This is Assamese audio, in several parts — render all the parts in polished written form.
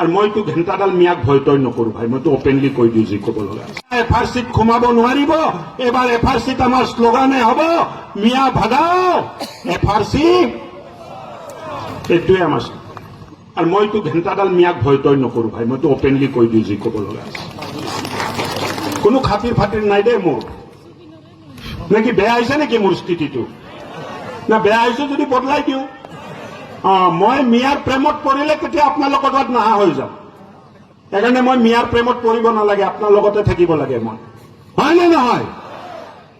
আৰু মইতো ঘেণ্টাডাল মিয়াক ভয় তই নকৰো ভাই, মইতো অপেনলি কৈ দিওঁ যি ক'ব লগা আছে। FRCত সোমাব নোৱাৰিব। এবাৰ FRCত আমাৰ শ্লোগানে হ'ব মিয়া ভাগাও FRC, এইটোৱে আমাৰ। আৰু মইতো ঘেণ্টাডাল মিয়াক ভয় তই নকৰো ভাই, মইতো অপেনলি কৈ দিওঁ যি ক'ব লগা আছে। কোনো খাতিৰ ফাতিৰ নাই দেই মোৰ। নাকি বেয়া হৈছে নেকি মোৰ স্থিতিটো? না বেয়া হৈছে যদি বদলাই দিওঁ। মই মিয়াৰ প্ৰেমত পৰিলে কেতিয়া আপোনাৰ লগত নাহা হৈ যাম। সেইকাৰণে মই মিয়াৰ প্ৰেমত পৰিব নালাগে, আপোনাৰ লগতে থাকিব লাগে মই, হয় নে নহয়?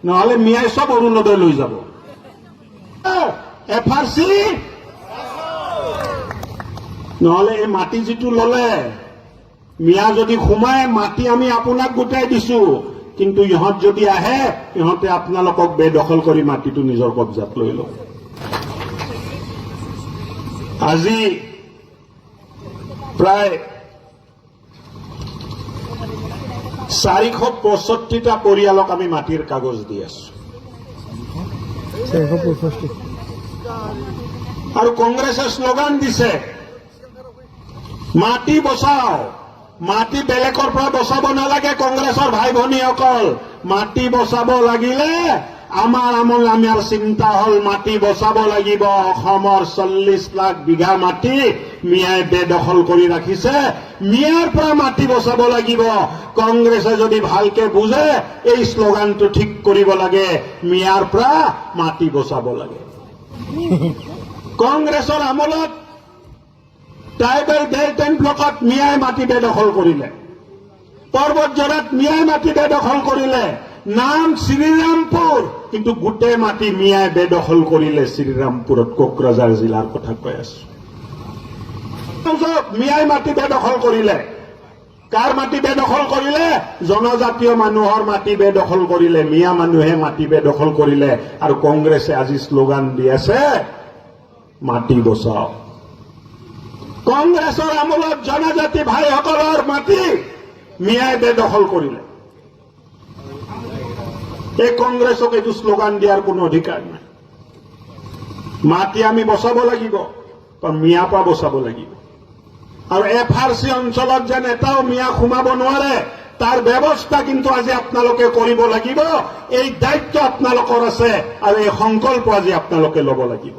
নহলে মিয়াই চব অৰুণোদয় লৈ যাব। FRC নহলে এই মাটি যিটো ললে, মিয়া যদি সোমাই মাটি আমি আপোনাক গোটাই দিছো, কিন্তু ইহঁত যদি আহে ইহঁতে আপোনালোকক বেদখল কৰি মাটিটো নিজৰ কব্জাত লৈ লব। আজি প্ৰায় 465টা পৰিয়ালক আমি মাটিৰ কাগজ দি আছো। আৰু কংগ্ৰেছে শ্লোগান দিছে মাটি বচাও। মাটি বেলেগৰ পৰা বচাব নালাগে কংগ্ৰেছৰ ভাই ভনীসকল। মাটি বচাব লাগিলে আমাৰ চিন্তা হল মাটি বচাব লাগিব। অসমৰ 40 লাখ বিঘা মাটি মিয়াই বেদখল কৰি ৰাখিছে, মিয়াৰ পৰা মাটি বচাব লাগিব। কংগ্ৰেছে যদি ভালকে বুজে এই শ্লোগানটো ঠিক কৰিব লাগে, মিয়াৰ পৰা মাটি বচাব লাগে। কংগ্ৰেছৰ আমোলত ট্ৰাইবেল বেল্ট এণ্ড ব্লকত মিয়াই মাটি বেদখল কৰিলে, পৰ্বতজৰাত মিয়াই মাটি বেদখল কৰিলে, নাম শ্ৰীৰামপুৰ, কিন্তু গোটেই মাটি মিয়াই বেদখল কৰিলে শ্ৰীৰামপুৰত, কোকৰাঝাৰ জিলাৰ কথা কৈ আছো। মিয়াই মাটি বেদখল কৰিলে। কাৰ মাটি বেদখল কৰিলে? জনজাতীয় মানুহৰ মাটি বেদখল কৰিলে, মিয়া মানুহে মাটি বেদখল কৰিলে। আৰু কংগ্ৰেছে আজি শ্লোগান দি আছে মাটি বচাও। কংগ্ৰেছৰ আমোলত জনজাতি ভাইসকলৰ মাটি মিয়াই বেদখল কৰিলে। এই কংগ্ৰেছক এইটো শ্লোগান দিয়াৰ কোনো অধিকাৰ নাই। মাটি আমি বচাব লাগিব, মিয়াৰ পৰা বচাব লাগিব। আৰু FRC অঞ্চলত যেন এটাও মিয়া সোমাব নোৱাৰে তাৰ ব্যৱস্থা কিন্তু আজি আপোনালোকে কৰিব লাগিব। এই দায়িত্ব আপোনালোকৰ আছে আৰু এই সংকল্প আজি আপোনালোকে ল'ব লাগিব।